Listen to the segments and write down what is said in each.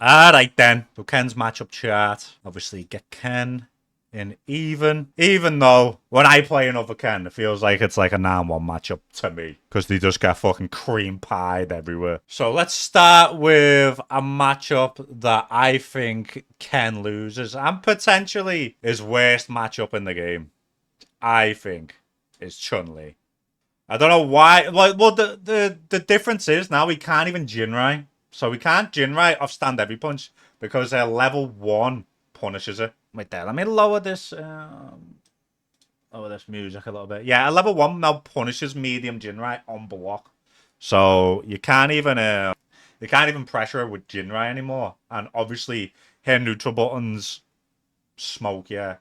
Alright then. So Ken's matchup chart. Obviously get Ken in even. Even though when I play another Ken, it feels like it's like a 9-1 matchup to me. Because they just get fucking cream pied everywhere. So let's start with a matchup that I think Ken loses. And potentially his worst matchup in the game. I think is Chun-Li. I don't know why. Like, well, the difference is now we can't even Jinrai. So we can't Jinrai off stand every punch because level 1 punishes it. Wait there, let me lower this music a little bit. Yeah, a level 1 now punishes medium Jinrai on block. So you can't even pressure her with Jinrai anymore. And obviously her neutral buttons smoke, yeah.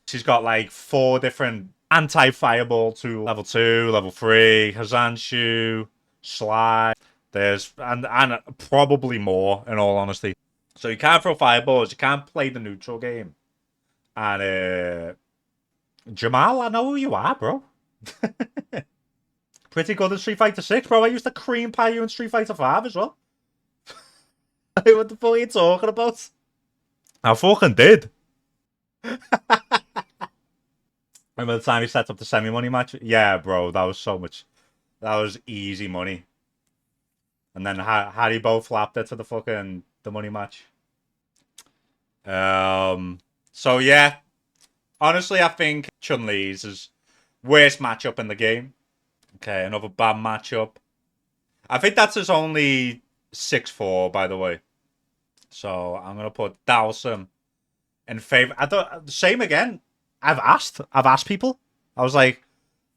She's got like 4 different anti-fireball to level 2, level 3, Hazanshu, Slide. There's and probably more in all honesty. So you can't throw fireballs, you can't play the neutral game. And Jamal, I know who you are, bro. Pretty good in Street Fighter 6, bro. I used to cream pie you in Street Fighter 5 as well. What the fuck are you talking about? I fucking did. Remember the time he set up the semi-money match? Yeah, bro, that was so much. That was easy money. And then Harry both flapped it to the money match. So yeah, honestly, I think Chun-Li's is worst matchup in the game. Okay, another bad matchup. I think that's his only 6-4, by the way. So I'm gonna put Dawson in favor. I thought same again. I've asked people. I was like,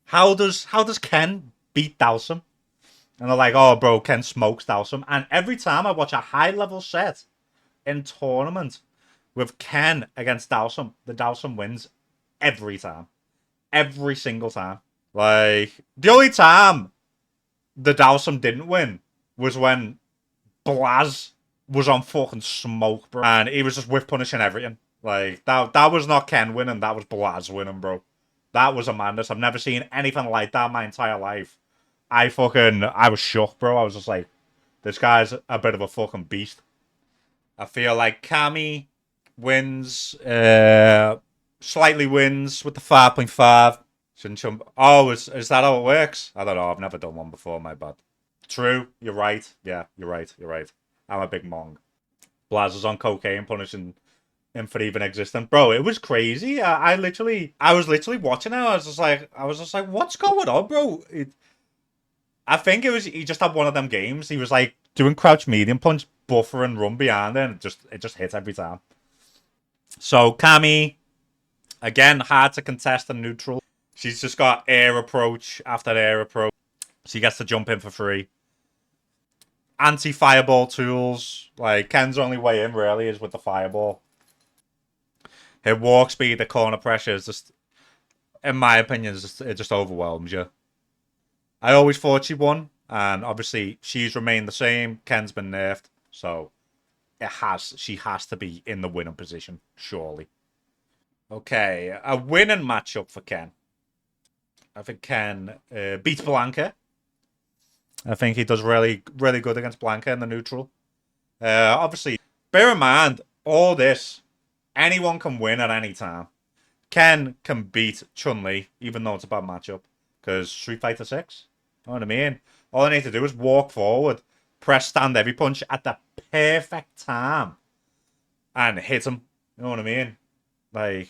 how does Ken beat Dawson? And they're like, oh, bro, Ken smokes Dawson. And every time I watch a high level set in tournament with Ken against Dawson, the Dawson wins every time, every single time. Like the only time the Dawson didn't win was when Blaz was on fucking smoke, bro, and he was just whiff punishing everything. Like that was not Ken winning, that was Blaz winning, bro. That was a madness. I've never seen anything like that in my entire life. I was shocked, bro. I was just like, this guy's a bit of a fucking beast. I feel like Kami wins, slightly wins with the 5.5. Oh, is that how it works? I don't know. I've never done one before. My bad. True. You're right. Yeah, you're right. You're right. I'm a big mong. Blaz was on cocaine, punishing him for even existing. Bro, it was crazy. I was literally watching it. I was just like, what's going on, bro? I think he just had one of them games. He was like doing crouch medium punch, buffer and run behind it, and it just hit every time. So Kami, again, hard to contest and neutral. She's just got air approach after air approach. She gets to jump in for free. Anti-fireball tools. Like, Ken's only way in, really, is with the fireball. Her walk speed, the corner pressure is just, in my opinion, it just overwhelms you. I always thought she won, and obviously she's remained the same. Ken's been nerfed, so she has to be in the winning position, surely. Okay, a winning matchup for Ken. I think Ken beats Blanca. I think he does really, really good against Blanca in the neutral. Obviously, bear in mind, all this, anyone can win at any time. Ken can beat Chun-Li, even though it's a bad matchup. Because Street Fighter 6, you know what I mean? All I need to do is walk forward, press stand every punch at the perfect time, and hit him. You know what I mean? Like,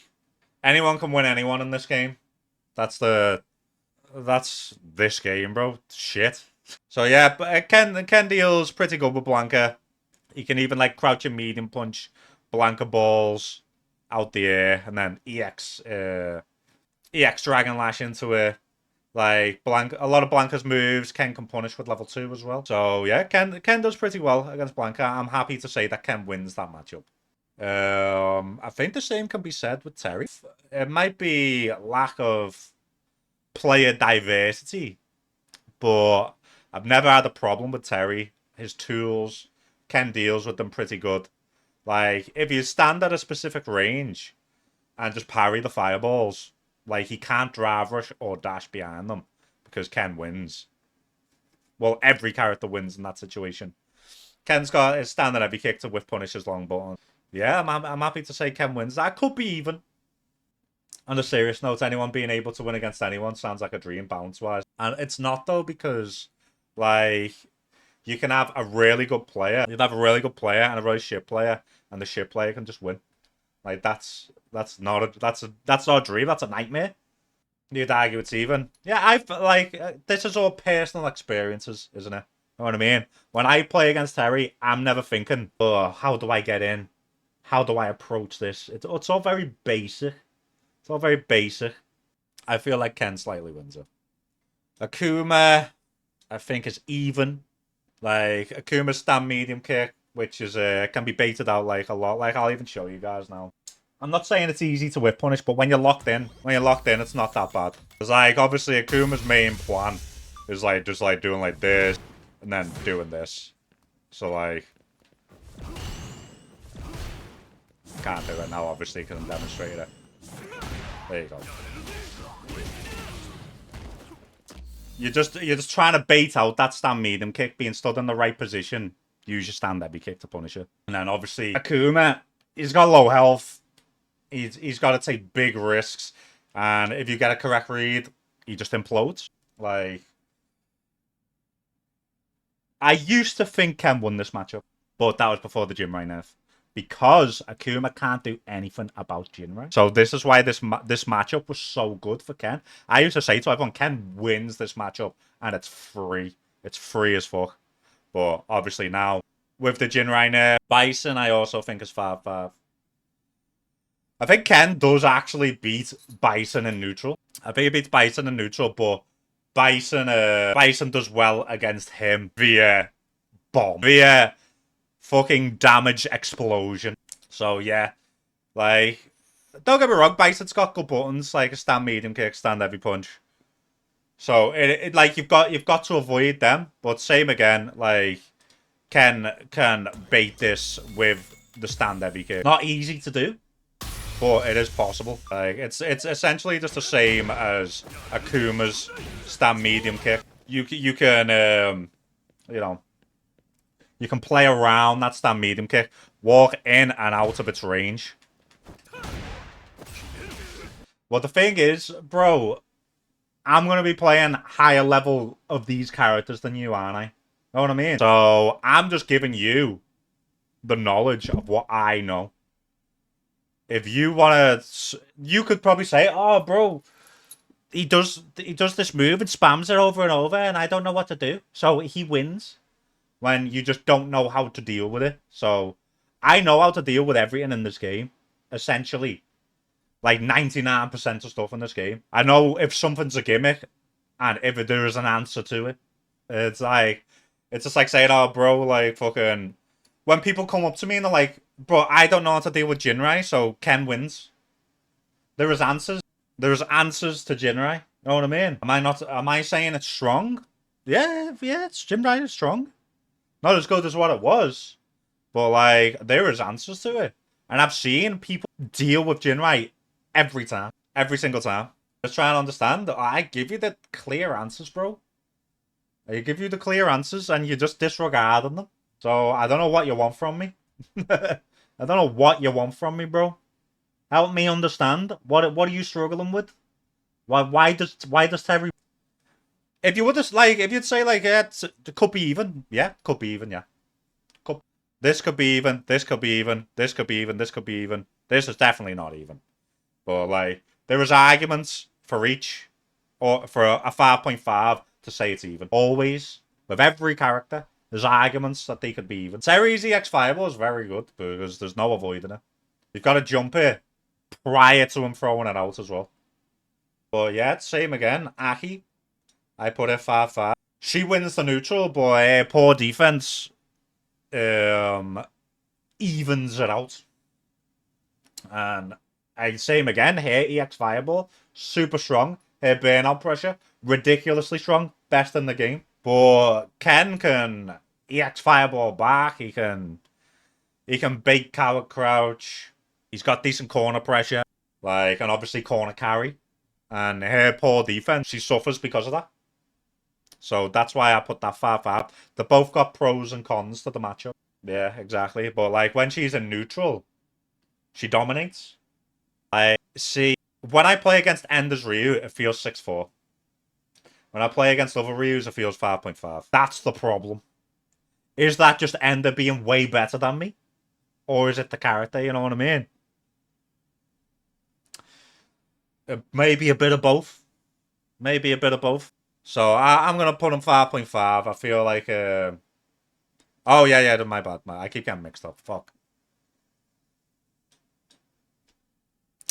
anyone can win anyone in this game. That's this game, bro. Shit. So yeah, but Ken deals pretty good with Blanca. He can even like crouch and medium punch Blanca balls out the air, and then EX Dragon Lash into it. Like Blanca, a lot of Blanca's moves Ken can punish with level 2 as well. So yeah, Ken does pretty well against Blanca. I'm happy to say that Ken wins that matchup. I think the same can be said with Terry. It might be lack of player diversity, but I've never had a problem with Terry. His tools, Ken deals with them pretty good. Like, if you stand at a specific range and just parry the fireballs, like, he can't drive rush or dash behind them because Ken wins. Well, every character wins in that situation. Ken's got his standard heavy kick to whiff punishes long button. Yeah, I'm happy to say Ken wins. That could be even. On a serious note, anyone being able to win against anyone sounds like a dream balance-wise. And it's not, though, because, like, you can have a really good player. You'd have a really good player and a really shit player, and the shit player can just win. Like, that's not a dream. That's a nightmare. You'd argue it's even. Yeah, this is all personal experiences, isn't it? You know what I mean? When I play against Terry, I'm never thinking, oh, how do I get in? How do I approach this? It's all very basic. It's all very basic. I feel like Ken slightly wins it. Akuma, I think, is even. Like, Akuma's stand medium kick, which is can be baited out like a lot. Like, I'll even show you guys now. I'm not saying it's easy to whip punish, but when you're locked in, it's not that bad. Because, like, obviously, Akuma's main plan is, like, just, like, doing, like, this, and then doing this. So, like... Can't do it now, obviously, because I'm demonstrating it. There you go. You're just trying to bait out that stand medium kick, being stood in the right position. Use your stand heavy kick to punish it. And then, obviously, Akuma, he's got low health. He's got to take big risks, and if you get a correct read, he just implodes. Like, I used to think Ken won this matchup, but that was before the Jinrai nerf, because Akuma can't do anything about Jinrai. So this is why this matchup was so good for Ken. I used to say to everyone, Ken wins this matchup, and it's free. It's free as fuck. But obviously now, with the Jinrai nerf, Bison I also think is 5-5. I think Ken does actually beat Bison in neutral. I think he beats Bison in neutral, but Bison does well against him via bomb. Via fucking damage explosion. So yeah, like, don't get me wrong, Bison's got good buttons, like a stand medium kick, stand heavy punch. So it like you've got to avoid them. But same again, like, Ken can bait this with the stand heavy kick. Not easy to do, but it is possible. Like, it's essentially just the same as Akuma's stand medium kick. You can you know, you can play around that stand medium kick, walk in and out of its range. Well, the thing is, bro, I'm gonna be playing higher level of these characters than you, aren't I? Know what I mean? So I'm just giving you the knowledge of what I know. If you wanna, you could probably say, "Oh, bro, he does this move and spams it over and over, and I don't know what to do." So he wins when you just don't know how to deal with it. So I know how to deal with everything in this game, essentially. Like 99% of stuff in this game. I know if something's a gimmick and if there is an answer to it. It's just like saying, "Oh, bro, like, fucking..." When people come up to me and they're like, "Bro, I don't know how to deal with Jinrai, so Ken wins." There is answers. There's answers to Jinrai. You know what I mean? Am I saying it's strong? Yeah, Jinrai is strong. Not as good as what it was, but, like, there is answers to it. And I've seen people deal with Jinrai every time. Every single time. Just trying to understand. I give you the clear answers, bro. I give you the clear answers and you just disregarding them. So I don't know what you want from me. I don't know what you want from me, bro. Help me understand. What are you struggling with? Why does Terry... If you would just, like, if you'd say, like, yeah, it could be even. Yeah, could be even, yeah. This could be even. This could be even. This could be even. This could be even. This is definitely not even. But, like, there is arguments for each, or for a 5.5 to say it's even. Always, with every character, there's arguments that they could be even. Terry's EX Fireball is very good because there's no avoiding it. You've got to jump here prior to him throwing it out as well. But yeah, it's same again. Aki, I put it 5-5. She wins the neutral, but poor defense evens it out. And same again here, EX Fireball, super strong. Her burnout pressure, ridiculously strong, best in the game. But Ken can EX Fireball back. He can bait coward crouch. He's got decent corner pressure, like, and obviously corner carry. And her poor defense, she suffers because of that. So that's why I put that 5-5. They both got pros and cons to the matchup. Yeah, exactly. But like when she's in neutral, she dominates. I see when I play against Ender's Ryu, it feels 6-4. When I play against other Ryus, it feels 5.5. That's the problem. Is that just Ender being way better than me? Or is it the character, you know what I mean? Maybe a bit of both. Maybe a bit of both. So I'm going to put him 5.5. I feel like... Oh, yeah, my bad. I keep getting mixed up. Fuck.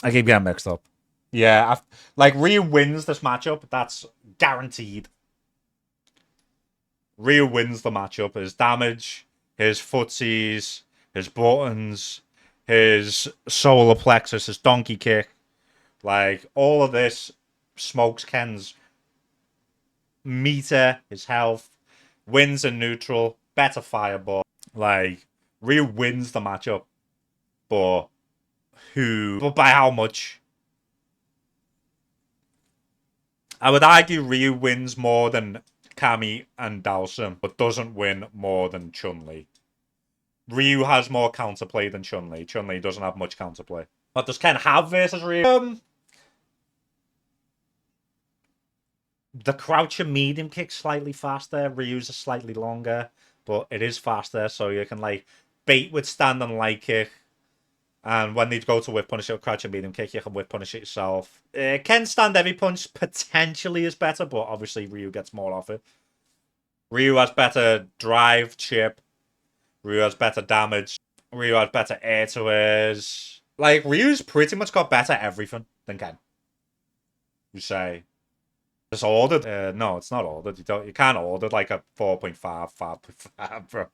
I keep getting mixed up. Yeah, like Ryu wins this matchup. That's guaranteed. Ryu wins the matchup. His damage, his footsies, his buttons, his solar plexus, his donkey kick. Like, all of this smokes Ken's meter, his health, wins in neutral, better fireball. Like, Ryu wins the matchup. But who? But by how much? I would argue Ryu wins more than Kami and Dhalsim, but doesn't win more than Chun-Li. Ryu has more counterplay than Chun-Li. Chun-Li doesn't have much counterplay. What does Ken have versus Ryu? The croucher medium kick's slightly faster. Ryu's is slightly longer, but it is faster, so you can like bait with stand and light kick. And when they go to whip punish it or crouch and medium kick, you can whip punish it yourself. Ken's stand heavy punch potentially is better, but obviously Ryu gets more off it. Ryu has better drive, chip. Ryu has better damage. Ryu has better air to airs. Like, Ryu's pretty much got better everything than Ken. You say. It's ordered? No, it's not ordered. You can't order like a 4.5, 5.5, bro.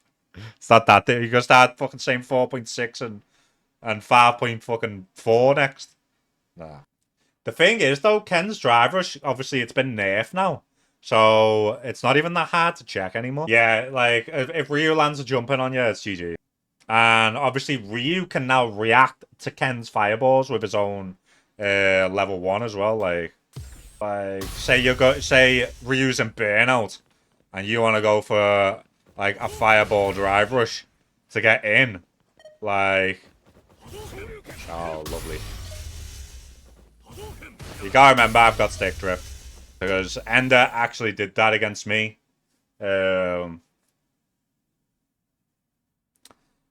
It's not that. You can start fucking saying 4.6 and 5.4 next. Nah. The thing is, though, Ken's driver, obviously, it's been nerfed now. So, it's not even that hard to check anymore. Yeah, like, if Ryu lands a jump in on you, it's GG. And, obviously, Ryu can now react to Ken's fireballs with his own level 1 as well. Like, say Ryu's in burnout, and you want to go for, like, a fireball drive rush to get in. Like... Oh, lovely. You gotta remember, I've got stick drift. Because Ender actually did that against me. Ender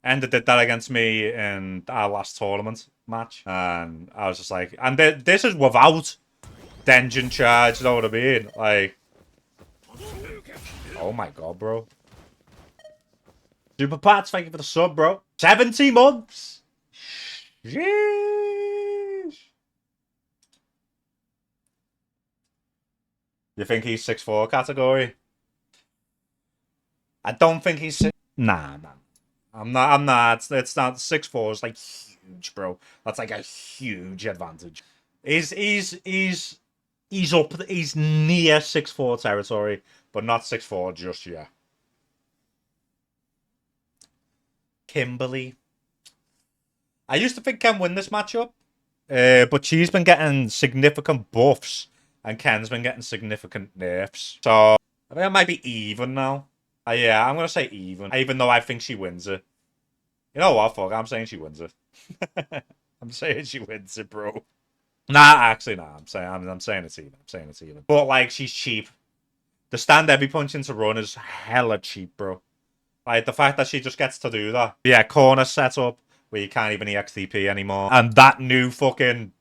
did that against me in our last tournament match. And I was just like... And this is without Denjin charge, you know what I mean? Like... Oh my god, bro. Super Pats, thank you for the sub, bro. 70 months! Jeez. You think he's 6'4" category? I don't think he's... Nah. I'm not. It's not 6'4" is like huge, bro. That's like a huge advantage. He's up. He's near 6'4" territory, but not 6'4" just yet. Kimberly. I used to think Ken win this matchup, but she's been getting significant buffs, and Ken's been getting significant nerfs. So I think it might be even now. Yeah, I'm gonna say even though I think she wins it. You know what? Fuck, I'm saying she wins it. I'm saying she wins it, bro. Nah, actually, nah. I'm saying it's even. I'm saying it's even. But like, she's cheap. The stand heavy punch into run is hella cheap, bro. Like the fact that she just gets to do that. Yeah, corner setup where you can't even EXTP anymore, and that new thing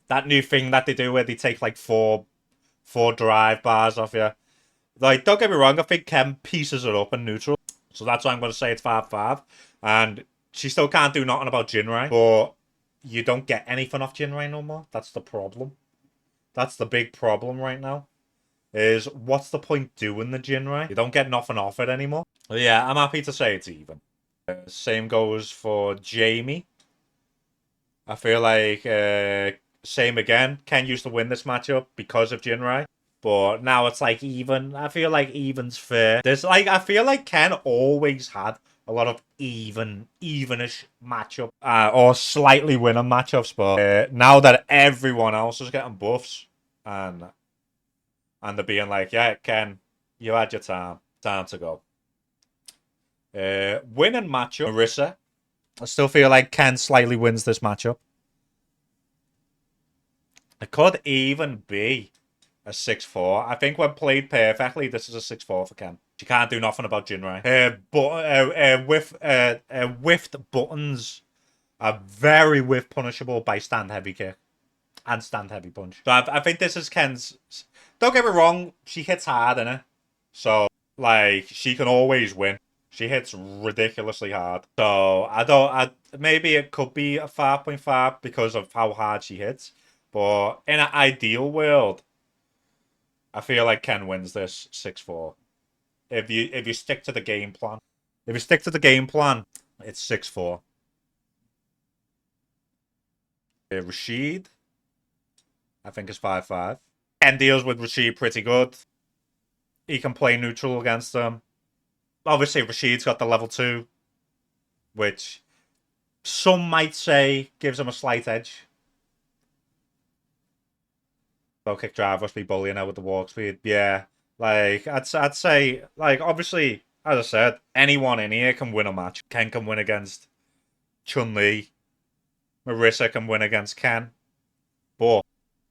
that they do where they take like four drive bars off you. Like, don't get me wrong, I think Ken pieces it up in neutral. So that's why I'm going to say it's 5-5. And she still can't do nothing about Jinrai. But you don't get anything off Jinrai no more. That's the problem. That's the big problem right now. Is what's the point doing the Jinrai? You don't get nothing off it anymore. But yeah, I'm happy to say it's even. Same goes for Jamie. I feel like same again. Ken used to win this matchup because of Jinrai. But now it's like even. I feel like even's fair. I feel like Ken always had a lot of evenish matchup or slightly winning matchups. But now that everyone else is getting buffs and they're being like, yeah, Ken, you had your time to go. Winning matchup, Marissa. I still feel like Ken slightly wins this matchup. It could even be a 6-4. I think when played perfectly, this is a 6-4 for Ken. She can't do nothing about Jinrai. Whiffed buttons are very whiff punishable by stand heavy kick and stand heavy punch. So I think this is Ken's. Don't get me wrong, she hits hard, innit? So, like, she can always win. She hits ridiculously hard. So, maybe it could be a 5.5 because of how hard she hits. But in an ideal world, I feel like Ken wins this 6-4. If you stick to the game plan. If you stick to the game plan, it's 6-4. Rashid, I think is 5-5. Ken deals with Rashid pretty good. He can play neutral against them. Obviously, Rashid's got the level 2, which some might say gives him a slight edge. Low kick drive must be bullying out with the walk speed. Yeah, like I'd say, like, obviously, as I said, anyone in here can win a match. Ken can win against Chun-Li. Marissa can win against Ken. But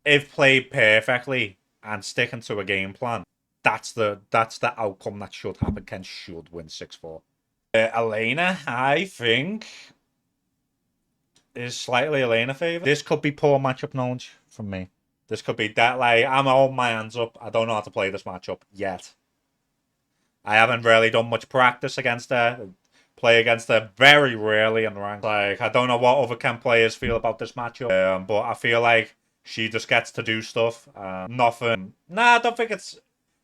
if played perfectly and sticking to a game plan, that's the outcome that should happen. Ken should win 6-4. Elena, I think, is slightly Elena favor. This could be poor matchup knowledge from me. This could be that, like, I'm holding my hands up. I don't know how to play this matchup yet. I haven't really done much practice against her. Play against her very rarely in rank. Like, I don't know what other Ken players feel about this matchup. But I feel like she just gets to do stuff. Nothing. Nah, I don't think it's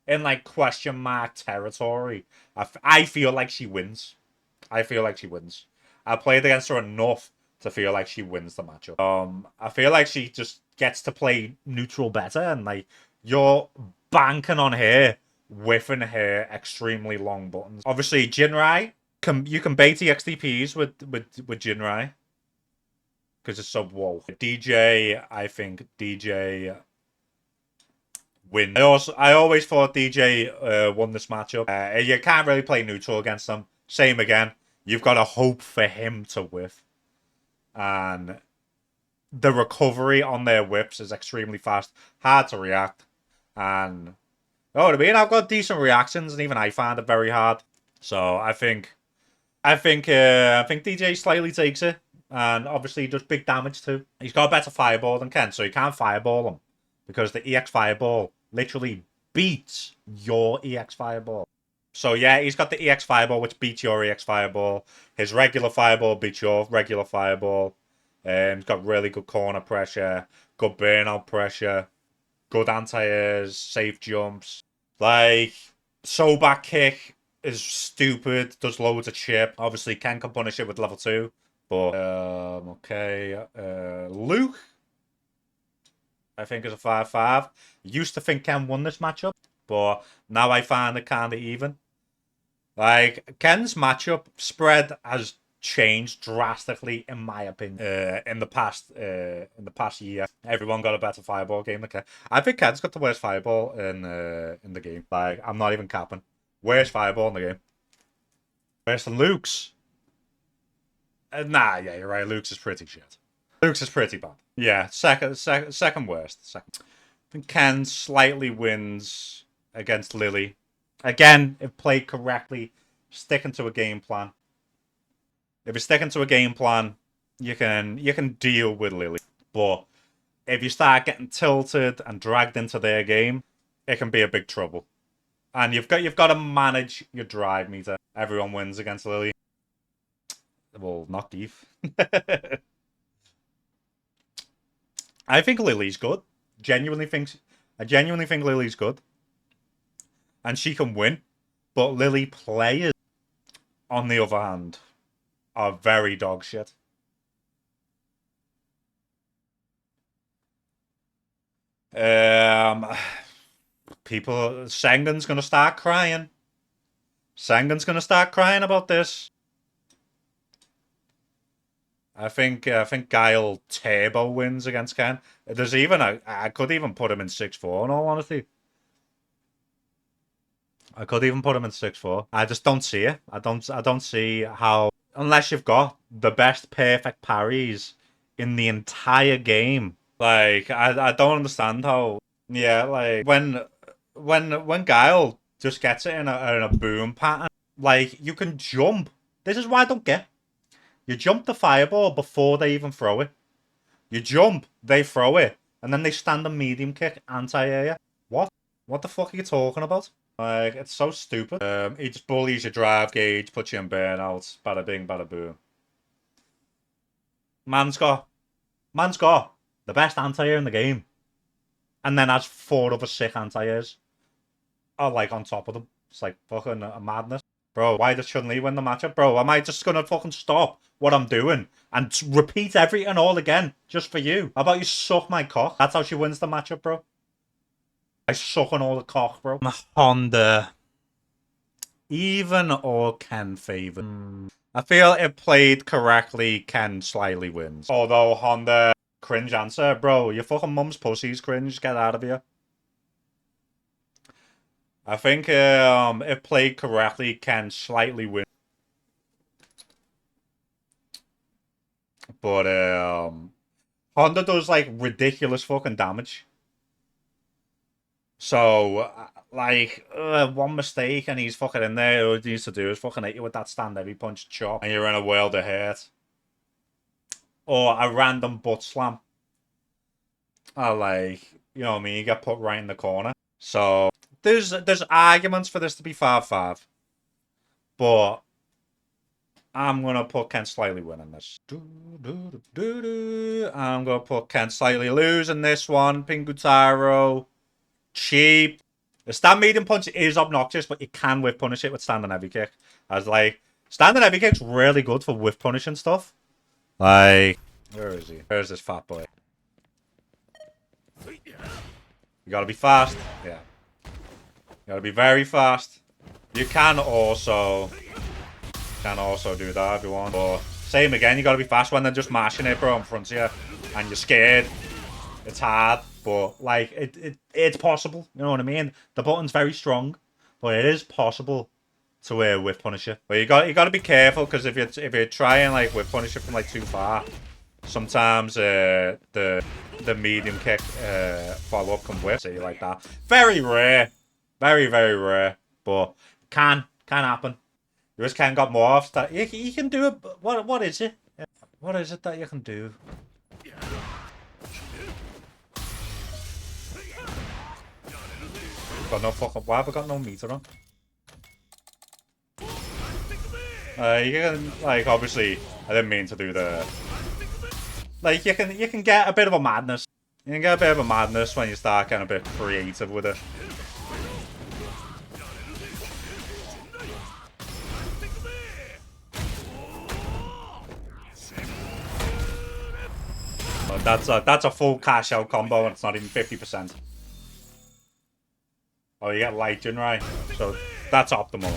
in, like, question mark territory. I feel like she wins. I feel like she wins. I played against her enough to feel like she wins the matchup. I feel like she just gets to play neutral better, and, like, you're banking on her whiffing her extremely long buttons. Obviously, Jinrai, you can bait EXDPs with Jinrai because it's so whoa. DJ, I think DJ wins. I always thought DJ won this matchup. You can't really play neutral against them. Same again. You've got to hope for him to whiff. And the recovery on their whips is extremely fast. Hard to react. And, oh, I mean, I've got decent reactions, and even I find it very hard. So I think DJ slightly takes it. And obviously does big damage too. He's got a better fireball than Ken, so you can't fireball him. Because the EX fireball literally beats your EX fireball. So yeah, he's got the EX fireball, which beats your EX fireball. His regular fireball beats your regular fireball. He's got really good corner pressure, good burnout pressure, good anti-airs, safe jumps. Like, so back kick is stupid, does loads of chip. Obviously, Ken can punish it with level 2. But, okay. Luke, I think, is a 5-5. Used to think Ken won this matchup, but now I find it kind of even. Like, Ken's matchup spread has changed drastically, in my opinion. In the past year, everyone got a better fireball game than Ken. I think Ken's got the worst fireball in the game. Like, I'm not even capping. Worst fireball in the game. Worse than Luke's. Nah, yeah, you're right. Luke's is pretty shit. Luke's is pretty bad. Yeah, second worst. I think Ken slightly wins against Lily. Again, if played correctly, sticking to a game plan. If you're sticking to a game plan, you can deal with Lily. But if you start getting tilted and dragged into their game, it can be a big trouble. And you've got to manage your drive meter. Everyone wins against Lily. Well, not Gief. I think Lily's good. I genuinely think Lily's good. And she can win. But Lily players, on the other hand, are very dog shit. Sengen's gonna start crying. Sengen's gonna start crying about this. I think Guile Turbo wins against Ken. There's even I could even put him in 6-4 in all honesty. I could even put him in 6-4. I just don't see it. I don't see how, unless you've got the best perfect parries in the entire game. Like, I don't understand how, yeah, like when Guile just gets it in a boom pattern, like, you can jump. This is what I don't get. You jump the fireball before they even throw it. You jump, they throw it, and then they stand a medium kick anti-air. What? What the fuck are you talking about? Like, it's so stupid. He just bullies your drive gauge, puts you in burnout, bada bing, bada boom. Man's got the best anti-air in the game. And then has 4 other sick anti-airs. Oh, like, on top of them. It's like fucking a madness. Bro, why does Chun-Li win the matchup? Bro, am I just gonna fucking stop what I'm doing and repeat everything all again just for you? How about you suck my cock? That's how she wins the matchup, bro. I suck on all the cock, bro. Honda. Even or Ken favored. I feel if played correctly, Ken slightly wins. Although Honda, cringe answer. Bro, your fucking mum's pussy's cringe. Get out of here. I think if played correctly, Ken slightly win. But Honda does like ridiculous fucking damage. So like one mistake and he's fucking in there. All he needs to do is fucking hit you with that stand heavy punch chop, and you're in a world of hurt. Or a random butt slam. Or like, you know what I mean, you get put right in the corner. So there's arguments for this to be 5-5. But I'm going to put Ken slightly winning this. I'm going to put Ken slightly losing this one. Pingutaro. Cheap. The stand medium punch is obnoxious, but you can whiff punish it with standing heavy kick. As like, standing heavy kick's really good for whiff punishing stuff. Like, where is he? Where's this fat boy? You gotta be fast. Yeah. You gotta be very fast. You can also do that if you want. But same again, you gotta be fast when they're just mashing it, bro, in front of you. And you're scared. It's hard. But like it's possible. You know what I mean? The button's very strong. But it is possible to whiff punish it. But you got to be careful, because if you're trying like whiff punish it from like too far, sometimes the medium kick follow up can whiff. See, like that. Very rare. Very, very rare. But can happen. You just can't got more off that you can do it. What is it? What is it that you can do? Got no fucking. Why have I got no meter on? You can, like, obviously I didn't mean to do the. Like, you can get a bit of a madness. You can get a bit of a madness when you start getting a bit creative with it. But that's a full cash out combo, and it's not even 50%. Oh, you get light, right? So that's optimal.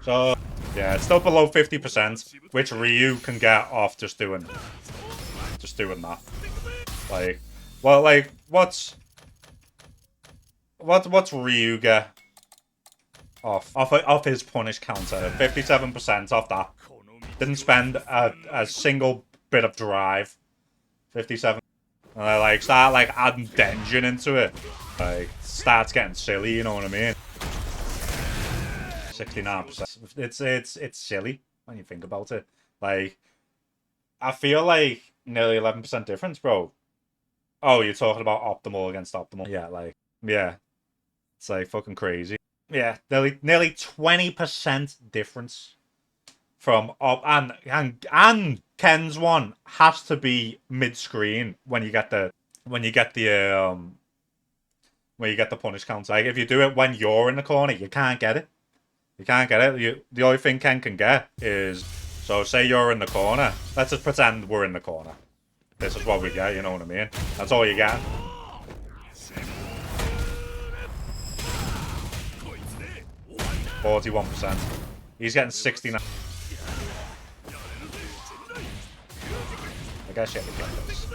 So yeah, it's still below 50%, which Ryu can get off just doing that. Like, well, like what's Ryu get off his punish counter? 57% off that. Didn't spend a single bit of drive. 57. And I like start like adding Denjin into it. Like, starts getting silly, you know what I mean? 69%. It's silly when you think about it. Like, I feel like nearly 11% difference, bro. Oh, you're talking about optimal against optimal. Yeah, like, yeah. It's like fucking crazy. Yeah, nearly 20% difference from up, and Ken's one has to be mid-screen when you get the punish counter. Like, if you do it when you're in the corner, you can't get it. You can't get it. The only thing Ken can get is, so say you're in the corner. Let's just pretend we're in the corner. This is what we get, you know what I mean? That's all you get. %. He's getting 69. I guess you have to get this.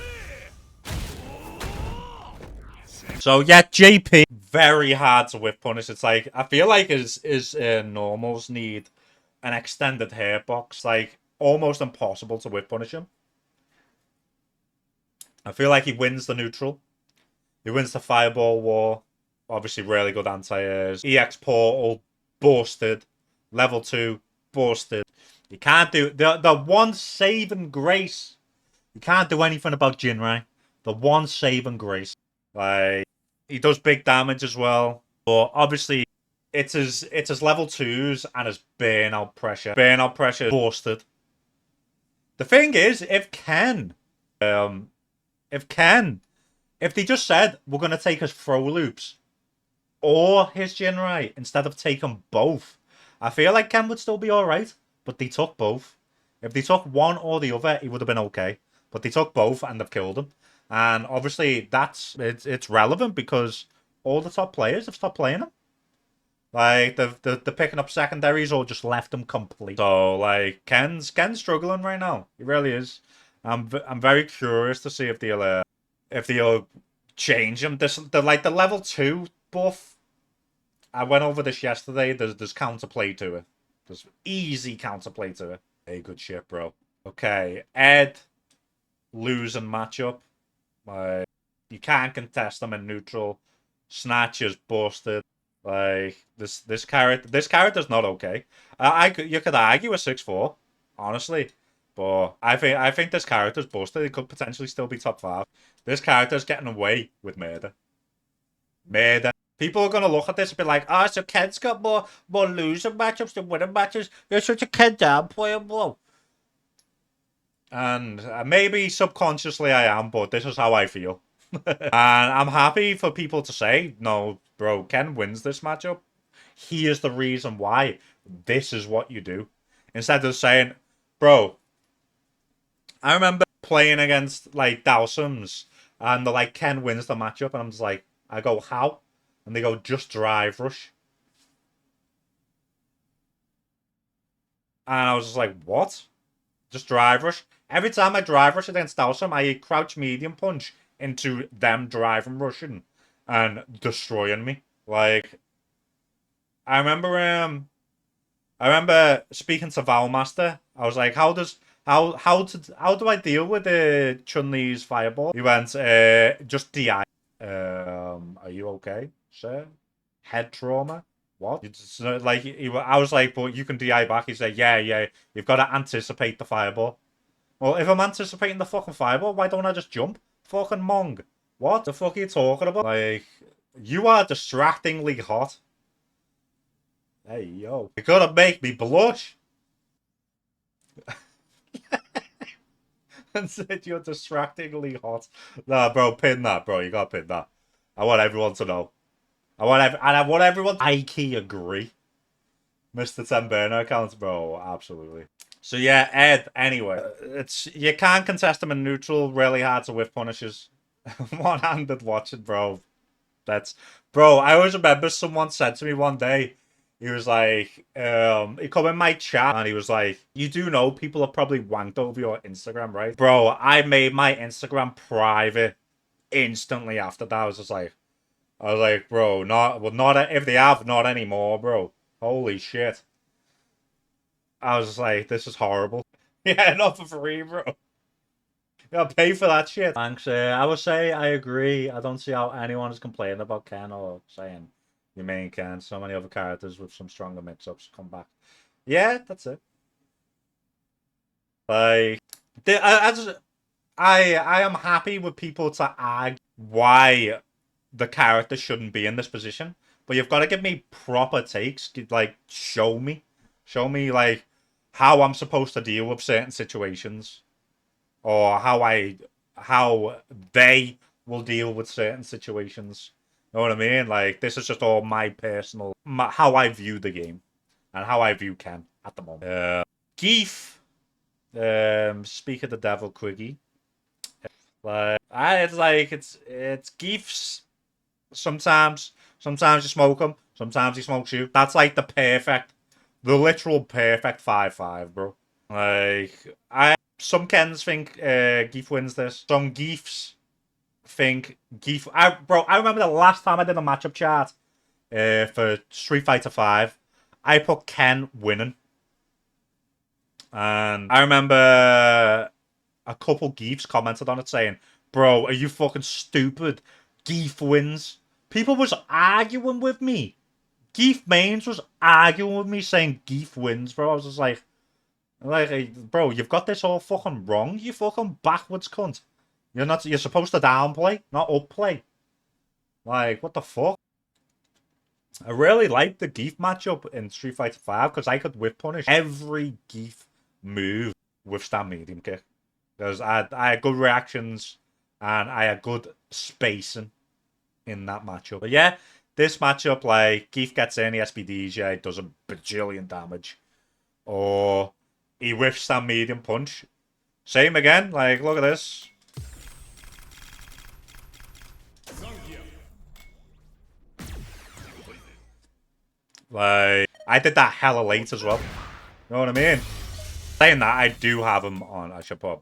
So yeah, JP, very hard to whiff punish. It's like, I feel like his normals need an extended hair box. Like, almost impossible to whiff punish him. I feel like he wins the neutral. He wins the fireball war. Obviously, really good anti-airs. EX portal, busted. Level 2, busted. You can't do... The one saving grace. You can't do anything about Jinrai. The one saving grace. Like, he does big damage as well. But obviously, it's his level 2s and his burnout pressure. Burnout pressure busted. The thing is, if they just said, we're going to take his throw loops or his Jinrai instead of taking both, I feel like Ken would still be alright. But they took both. If they took one or the other, he would have been okay. But they took both and they've killed him. And obviously, it's relevant because all the top players have stopped playing him. Like, they're picking up secondaries or just left them complete. So, like, Ken's struggling right now. He really is. I'm very curious to see if they'll change him. The level 2 buff. I went over this yesterday. There's counterplay to it. There's easy counterplay to it. Hey, good shit, bro. Okay, Ed losing matchup. You can't contest them in neutral. Snatch is busted. Like, this character's not okay. You could argue a 6-4, honestly. But I think this character's busted. It could potentially still be top 5. This character's getting away with murder. Murder. People are gonna look at this and be like, "Ah, so Ken's got more losing matchups than winning matches. You're such a Ken down player, bro." And maybe subconsciously I am, but this is how I feel. And I'm happy for people to say, "No, bro, Ken wins this matchup. Here's the reason why. This is what you do." Instead of saying, "Bro, I remember playing against like Dowsums, and they're like, Ken wins the matchup," and I'm just like, I go, "How?" And they go, "Just drive rush." And I was just like, what? Just drive rush? Every time I drive rush against Dowsum, I crouch medium punch into them driving rushing and destroying me. Like, I remember speaking to Valmaster. I was like, how do I deal with Chun-Li's fireball? He went, just DI. Are you okay, sir? Head trauma? What? I was like, but you can DI back. He said, yeah. You've got to anticipate the fireball. Well, if I'm anticipating the fucking fireball, why don't I just jump? Fucking Mong. What the fuck are you talking about? Like, you are distractingly hot. Hey, yo. You're gonna make me blush. And said you're distractingly hot. Nah, bro, pin that, bro. You gotta pin that. I want everyone to know. I want everyone to Aki agree. Mr. Ten Burner accounts, bro. Absolutely. So yeah, Ed. Anyway, you can't contest him in neutral. Really hard to whiff punishes. One-handed watching, bro. Bro. I always remember someone said to me one day. He was like, he come in my chat and he was like, "You do know people have probably wanked over your Instagram, right?" Bro, I made my Instagram private instantly after that. I was like, bro, not if they have, not anymore, bro. Holy shit. I was just like, this is horrible. Yeah, not for free, bro. You gotta pay for that shit. Thanks. I would say I agree. I don't see how anyone is complaining about Ken or saying you main Ken. So many other characters with some stronger mix-ups come back. Yeah, that's it. Like, I am happy with people to argue why the character shouldn't be in this position, but you've got to give me proper takes. Like, show me, like how I'm supposed to deal with certain situations, or how they will deal with certain situations. You know what I mean? Like, this is just all my personal, how I view the game, and how I view Ken at the moment. Gief, speak of the devil, Quiggy. It's Gief's. Sometimes you smoke him. Sometimes he smokes you. That's like the literal perfect 5-5, bro. Like, some Kens think Gief wins this. Some Giefs think Gief... I remember the last time I did a matchup chart for Street Fighter 5. I put Ken winning. And I remember a couple Giefs commented on it saying, bro, are you fucking stupid? Gief wins. People was arguing with me. Gief Mains was arguing with me saying Gief wins, bro. I was just like, bro, you've got this all fucking wrong, you fucking backwards cunt. You're supposed to downplay, not upplay. Like, what the fuck? I really liked the Gief matchup in Street Fighter 5 because I could whip punish every Gief move with stand medium kick. Because I had good reactions and I had good spacing in that matchup. But yeah, this matchup, like, Gief gets in, he SPDs, yeah, it does a bajillion damage. Or he whiffs stand medium punch. Same again, like, look at this. Like, I did that hella late as well. You know what I mean? Saying that, I do have him on. I should put.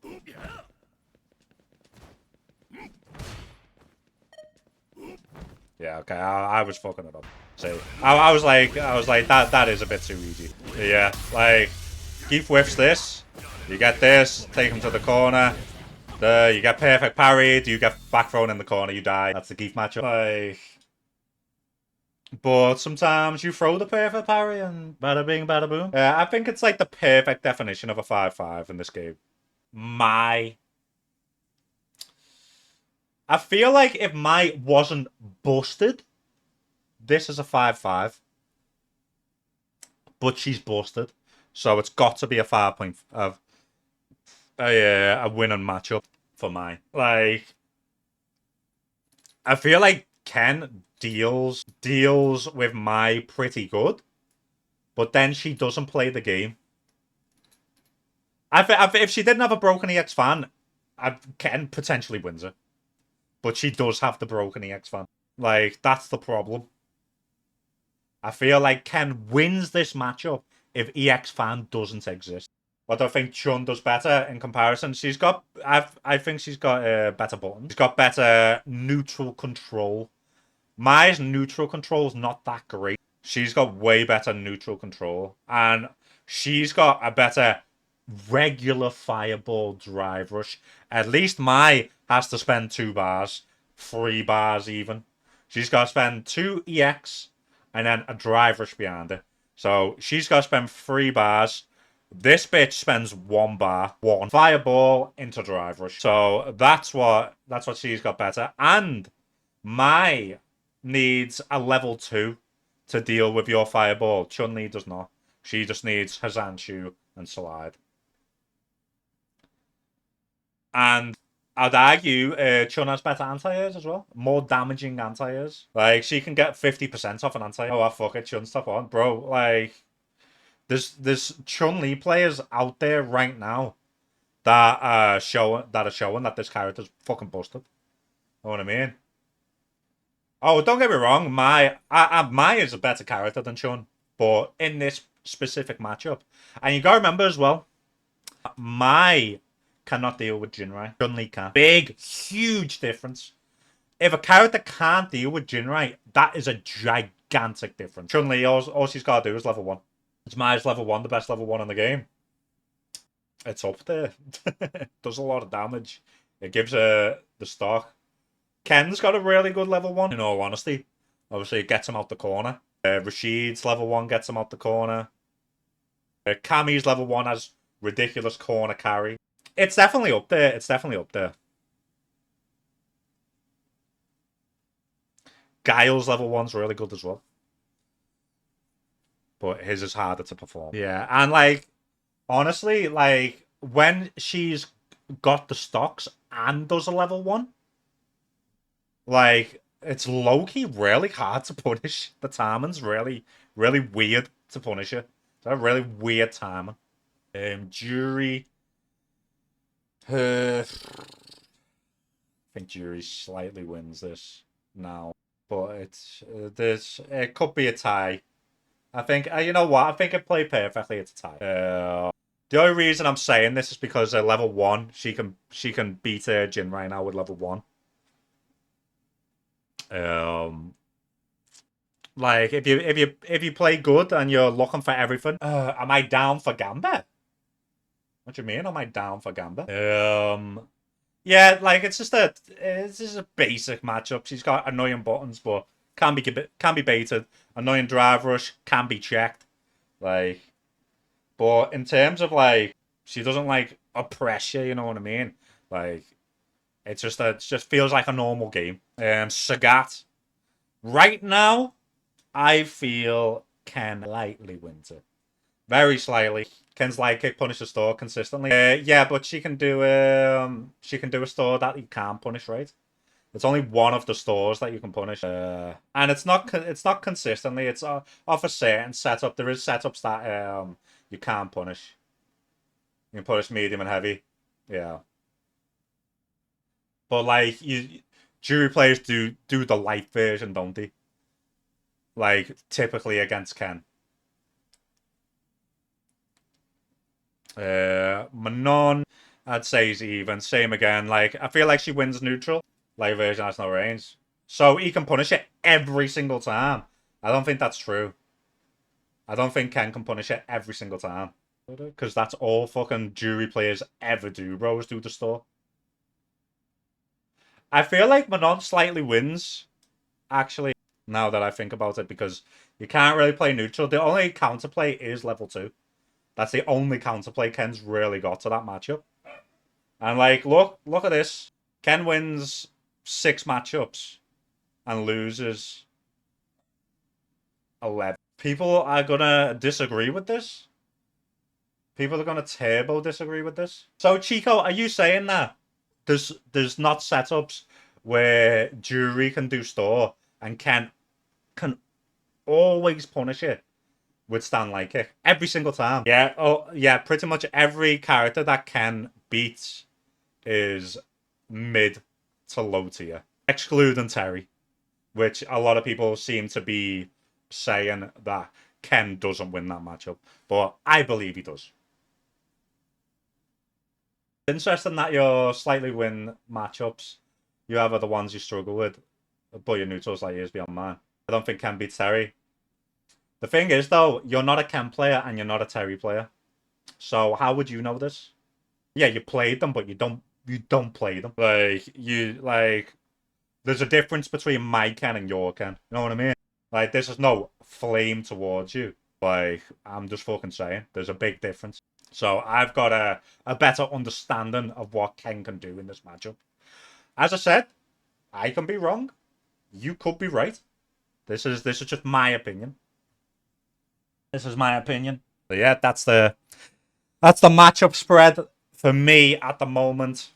Yeah, okay. I was fucking it up. See, I was like, that is a bit too easy. Yeah, like, Gief whiffs this. You get this. Take him to the corner. You get perfect parried. You get back thrown in the corner. You die. That's the Gief matchup. Like. But sometimes you throw the perfect parry and bada bing, bada boom. I think it's like the perfect definition of a 5-5 in this game. I feel like if Mai wasn't busted, this is a 5-5. But she's busted. So it's got to be a 5 point of a winning matchup for Mai. Like, I feel like Ken deals with Mai pretty good, but then she doesn't play the game. If she didn't have a broken EX fan, Ken potentially wins it, but she does have the broken EX fan. Like, that's the problem. I feel like Ken wins this matchup if EX fan doesn't exist. What do I think Chun does better in comparison? She's got, I think she's got better buttons. She's got better neutral control. Mai's neutral control is not that great. She's got way better neutral control. And she's got a better regular fireball drive rush. At least Mai has to spend 2 bars. 3 bars even. She's got to spend 2 EX and then a drive rush behind her. So she's got to spend 3 bars. This bitch spends 1 bar. 1 fireball into drive rush. So that's what she's got better. And Mai needs a level 2 to deal with your fireball. Chun-Li does not. She just needs Hazanshu and Slide. And I'd argue Chun has better anti-airs as well. More damaging anti-airs. Like, she can get 50% off an anti-air. Oh, fuck it, Chun, stop on. Bro, like, there's Chun-Li players out there right now that are showing that this character's fucking busted. You know what I mean? Oh, don't get me wrong, Mai is a better character than Chun, but in this specific matchup, and you gotta remember as well, Mai cannot deal with Jinrai. Chun-Li can. Big, huge difference. If a character can't deal with Jinrai, that is a gigantic difference. Chun-Li, all she's gotta do is level 1. It's Mai's level 1, the best level 1 in the game. It's up there. It does a lot of damage. It gives her the stock. Ken's got a really good level 1, in all honesty. Obviously, it gets him out the corner. Rashid's level 1 gets him out the corner. Kami's level 1 has ridiculous corner carry. It's definitely up there. It's definitely up there. Guile's level 1's really good as well. But his is harder to perform. Yeah, and like, honestly, like, when she's got the stocks and does a level 1, like, it's low-key really hard to punish. The timing's really, really weird to punish her. It's a really weird timing. Jury. I think Jury slightly wins this now. But it could be a tie. I think, you know what? I think it played perfectly. It's a tie. The only reason I'm saying this is because level 1, she can beat Jin right now with level 1. Um, like if you play good and you're looking for everything, am I down for Gambit? What do you mean? Am I down for Gambit? Yeah, like it's just a basic matchup. She's got annoying buttons, but can be baited. Annoying drive rush can be checked. Like, but in terms of like, she doesn't like oppress you. You know what I mean? Like, it just feels like a normal game. Sagat. Right now, I feel Ken lightly wins it. Very slightly. Ken's like kick punish a store consistently. Yeah, but she can do a store that you can't punish, right? It's only one of the stores that you can punish, and it's not consistently. It's off a certain setup. There is setups that you can't punish. You can punish medium and heavy, yeah. But like jury players do the light version, don't they? Like typically against Ken. Manon, I'd say is even. Same again. Like I feel like she wins neutral. Light version has no range, so he can punish it every single time. I don't think that's true. I don't think Ken can punish it every single time. Because that's all fucking jury players ever do, bros, do the store. I feel like Manon slightly wins, actually, now that I think about it, because you can't really play neutral. The only counterplay is level 2. That's the only counterplay Ken's really got to that matchup. And like, look at this. Ken wins 6 matchups and loses 11. People are gonna disagree with this. People are gonna turbo disagree with this. So Chico, are you saying that there's not setups where jury can do store and can always punish it with stand light kick every single time? Yeah, oh yeah, pretty much every character that Ken beats is mid to low tier, excluding Terry, which a lot of people seem to be saying that Ken doesn't win that matchup, but I believe he does. Interesting that your slightly win matchups, you have are the ones you struggle with, but your neutrals like years beyond mine. I don't think Ken beats Terry. The thing is, though, you're not a Ken player and you're not a Terry player. So how would you know this? Yeah, you played them, but you don't play them. Like there's a difference between my Ken and your Ken. You know what I mean? Like this is no flame towards you. Like I'm just fucking saying, there's a big difference. So I've got a better understanding of what Ken can do in this matchup. As I said, I can be wrong. You could be right. This is just my opinion. This is my opinion. So yeah, that's the matchup spread for me at the moment.